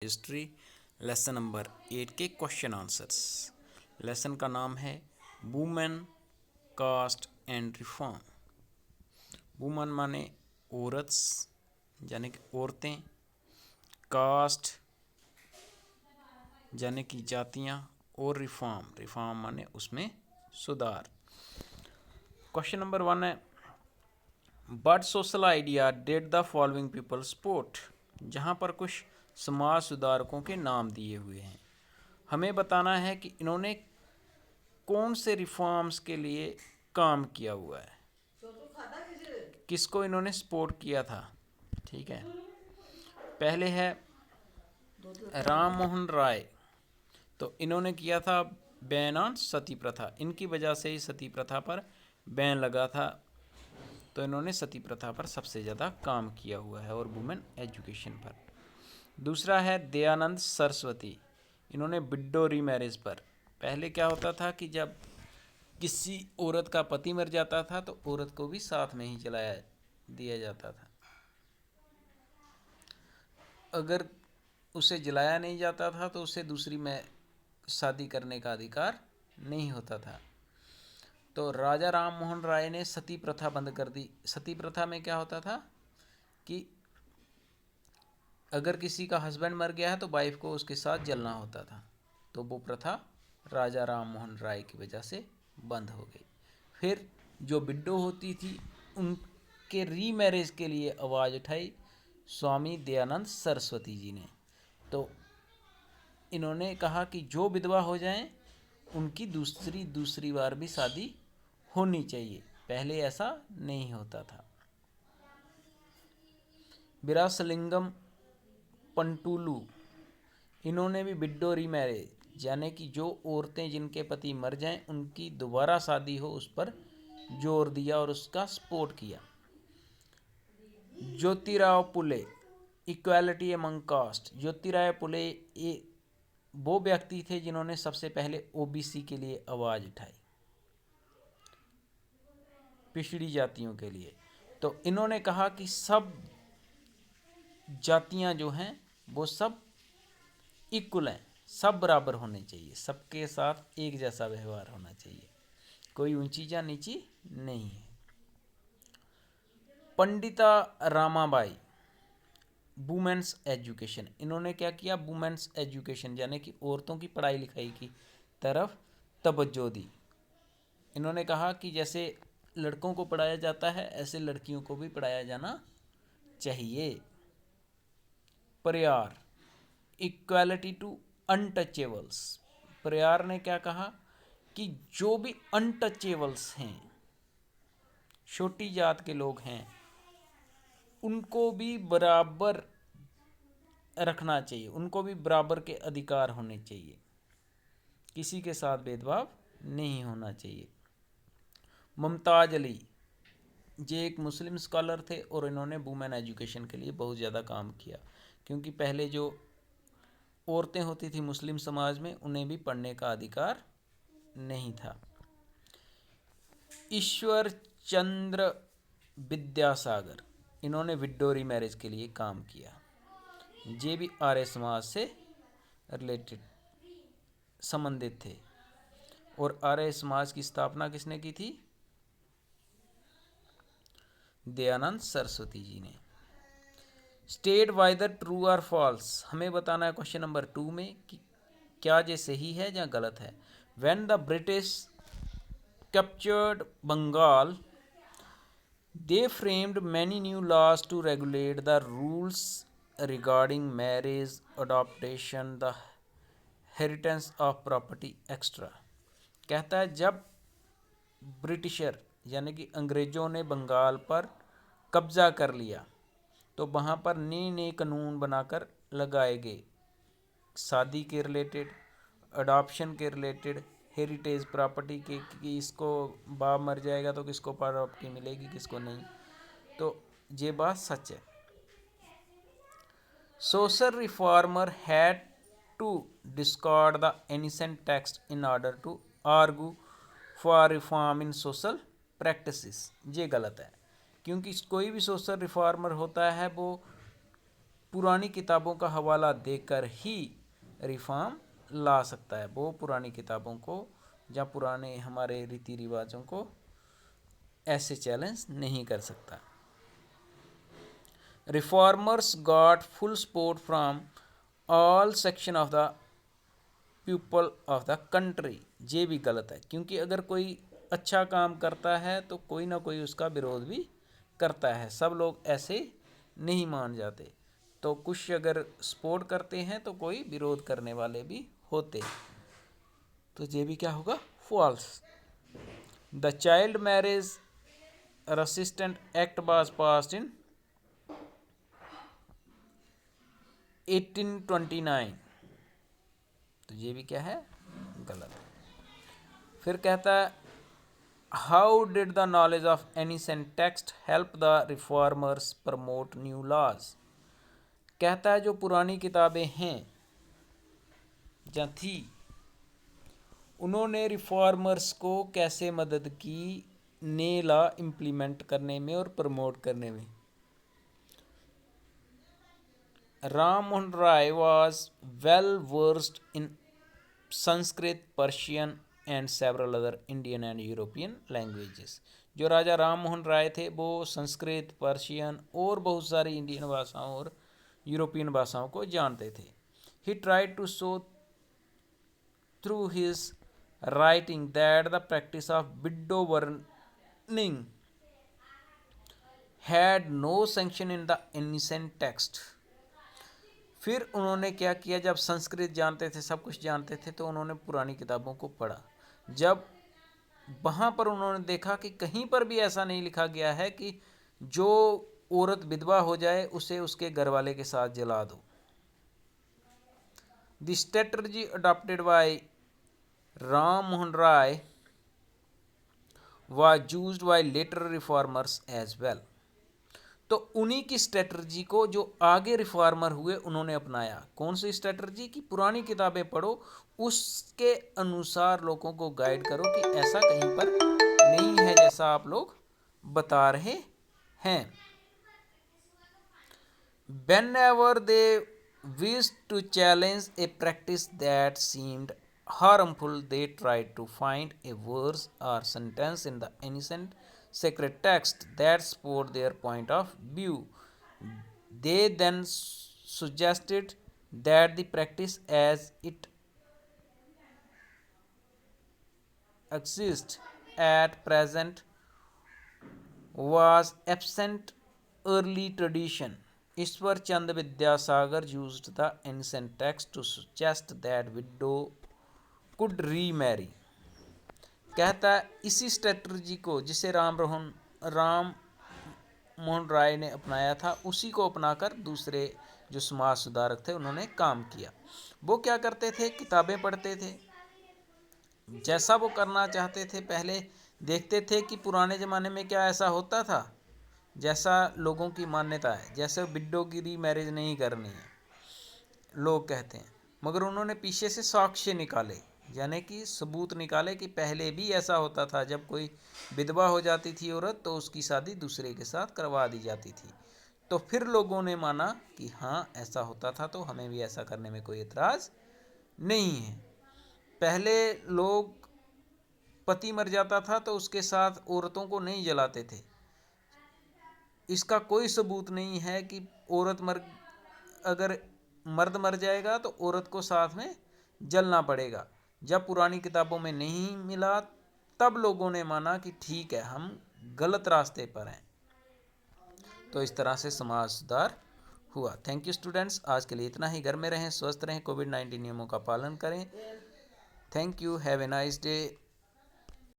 History lesson number 8 के question answers. Lesson का नाम है women, caste and reform. Woman माने औरत यानी कि औरतें, कास्ट यानी कि जातियाँ, और रिफॉर्म माने उसमें सुधार। क्वेश्चन नंबर 1 है but social idea did the following people support. जहाँ पर कुछ समाज सुधारकों के नाम दिए हुए हैं, हमें बताना है कि इन्होंने कौन से रिफॉर्म्स के लिए काम किया हुआ है, किसको इन्होंने सपोर्ट किया था। ठीक है, पहले है राम मोहन राय, तो इन्होंने किया था बैन ऑन सती प्रथा। इनकी वजह से ही सती प्रथा पर बैन लगा था, तो इन्होंने सती प्रथा पर सबसे ज़्यादा काम किया हुआ है और वुमेन एजुकेशन पर। दूसरा है दयानंद सरस्वती, इन्होंने विडो रीमैरिज पर। पहले क्या होता था कि जब किसी औरत का पति मर जाता था तो औरत को भी साथ में ही जलाया दिया जाता था, अगर उसे जलाया नहीं जाता था तो उसे दूसरी में शादी करने का अधिकार नहीं होता था। तो राजा राम मोहन राय ने सती प्रथा बंद कर दी। सती प्रथा में क्या होता था कि अगर किसी का हस्बैंड मर गया है तो वाइफ को उसके साथ जलना होता था, तो वो प्रथा राजा राम मोहन राय की वजह से बंद हो गई। फिर जो विडो होती थी उनके रीमैरिज के लिए आवाज़ उठाई स्वामी दयानंद सरस्वती जी ने। तो इन्होंने कहा कि जो विधवा हो जाएं उनकी दूसरी बार भी शादी होनी चाहिए, पहले ऐसा नहीं होता था। विरासलिंगम पंटुलू, इन्होंने भी विडो रीमैरिज यानी कि जो औरतें जिनके पति मर जाएं उनकी दोबारा शादी हो उस पर जोर दिया और उसका सपोर्ट किया। Jyotirao Phule, equality among caste. Jyotirao Phule ये वो व्यक्ति थे जिन्होंने सबसे पहले ओबीसी के लिए आवाज़ उठाई, पिछड़ी जातियों के लिए। तो इन्होंने कहा कि सब जातियां जो हैं वो सब इक्वल हैं, सब बराबर होने चाहिए, सबके साथ एक जैसा व्यवहार होना चाहिए, कोई ऊंची या नीची नहीं है। Pandita Ramabai, women's education. इन्होंने क्या किया, वुमेन्स एजुकेशन यानी कि औरतों की पढ़ाई लिखाई की तरफ तवज्जो दी। इन्होंने कहा कि जैसे लड़कों को पढ़ाया जाता है ऐसे लड़कियों को भी पढ़ाया जाना चाहिए। Pariyar, equality to untouchables. Pariyar ने क्या कहा कि जो भी अनटचेबल्स हैं, छोटी जात के लोग हैं, उनको भी बराबर रखना चाहिए, उनको भी बराबर के अधिकार होने चाहिए, किसी के साथ भेदभाव नहीं होना चाहिए। मुमताज़ अली, ये एक मुस्लिम स्कॉलर थे और इन्होंने वुमेन एजुकेशन के लिए बहुत ज़्यादा काम किया, क्योंकि पहले जो औरतें होती थी मुस्लिम समाज में उन्हें भी पढ़ने का अधिकार नहीं था। ईश्वर चंद्र विद्यासागर, इन्होंने विडो रीमैरिज के लिए काम किया, ये भी आर्य समाज से रिलेटेड संबंधित थे। और आर्य समाज की स्थापना किसने की थी, दयानंद सरस्वती जी ने। स्टेट वाइदर ट्रू और फॉल्स, हमें बताना है क्वेश्चन नंबर 2 में कि क्या ये सही है या गलत है। When the British captured Bengal they framed many new laws to regulate the rules regarding marriage, adoption, the heritance of property extra. कहता है जब ब्रिटिशर यानी कि अंग्रेज़ों ने बंगाल पर कब्जा कर लिया तो वहाँ पर नए नए कानून बनाकर लगाए गए, शादी के रिलेटेड, अडॉप्शन के रिलेटेड, हेरिटेज प्रॉपर्टी के कि इसको बाप मर जाएगा तो किसको प्रॉपर्टी मिलेगी किसको नहीं, तो ये बात सच है। Social reformer had to discard the ancient text in order to argue for reform in social practices. ये गलत है, क्योंकि कोई भी सोशल रिफॉर्मर होता है वो पुरानी किताबों का हवाला देकर ही रिफॉर्म ला सकता है। वो पुरानी किताबों को या पुराने हमारे रीति रिवाजों को ऐसे चैलेंज नहीं कर सकता। Reformers got full support from all section of the people of the country. ये भी गलत है, क्योंकि अगर कोई अच्छा काम करता है तो कोई ना कोई उसका विरोध भी करता है। सब लोग ऐसे नहीं मान जाते, तो कुछ अगर सपोर्ट करते हैं तो कोई विरोध करने वाले भी होते। तो ये भी क्या होगा? False. The child marriage resistant act was passed in 1829। तो ये भी क्या है? गलत है। फिर कहता है how did the knowledge of ancient text help the reformers promote new laws. कहता है जो पुरानी किताबें हैं या थी, उन्होंने रिफॉर्मर्स को कैसे मदद की नए लॉ इम्प्लीमेंट करने में और प्रमोट करने में। Ram Mohan Roy was well versed in Sanskrit, Persian and several other Indian and European languages. जो राजा राम मोहन राय थे वो संस्कृत, पर्शियन और बहुत सारी इंडियन भाषाओं और यूरोपियन भाषाओं को जानते थे। He tried to show through his writing that the practice of widow burning had no sanction in the ancient text. फिर उन्होंने क्या किया, जब संस्कृत जानते थे, सब कुछ जानते थे, तो उन्होंने पुरानी किताबों को पढ़ा। जब वहाँ पर उन्होंने देखा कि कहीं पर भी ऐसा नहीं लिखा गया है कि जो औरत विधवा हो जाए उसे उसके घरवाले के साथ जला दो। The strategy adopted by Ram Mohan Roy was used by later reformers as well। तो उन्हीं की स्ट्रेटजी को जो आगे रिफॉर्मर हुए उन्होंने अपनाया। कौन सी स्ट्रेटजी? की पुरानी किताबें पढ़ो, उसके अनुसार लोगों को गाइड करो कि ऐसा कहीं पर नहीं है जैसा आप लोग बता रहे हैं। Whenever they wished to challenge a practice that seemed harmful, they tried to find a verse or sentence in the ancient sacred text that support their point of view. They then suggested that the practice as it exists at present was absent early tradition. Ishwar Chand Vidyasagar used the ancient text to suggest that widow could remarry। कहता है इसी strategy को जिसे राम मोहन राय ने अपनाया था, उसी को अपनाकर दूसरे जो समाज सुधारक थे उन्होंने काम किया। वो क्या करते थे? किताबें पढ़ते थे, जैसा वो करना चाहते थे। पहले देखते थे कि पुराने ज़माने में क्या ऐसा होता था जैसा लोगों की मान्यता है, जैसे विडो की रीमैरिज नहीं करनी है लोग कहते हैं, मगर उन्होंने पीछे से साक्ष्य निकाले, यानी कि सबूत निकाले कि पहले भी ऐसा होता था। जब कोई विधवा हो जाती थी औरत तो उसकी शादी दूसरे के साथ करवा दी जाती थी। तो फिर लोगों ने माना कि हाँ ऐसा होता था, तो हमें भी ऐसा करने में कोई एतराज़ नहीं है। पहले लोग पति मर जाता था तो उसके साथ औरतों को नहीं जलाते थे। इसका कोई सबूत नहीं है कि अगर मर्द मर जाएगा तो औरत को साथ में जलना पड़ेगा। जब पुरानी किताबों में नहीं मिला तब लोगों ने माना कि ठीक है, हम गलत रास्ते पर हैं। तो इस तरह से समाज सुधार हुआ। थैंक यू स्टूडेंट्स, आज के लिए इतना ही। घर में रहें, स्वस्थ रहें, कोविड-19 नियमों का पालन करें। Thank you, have a nice day.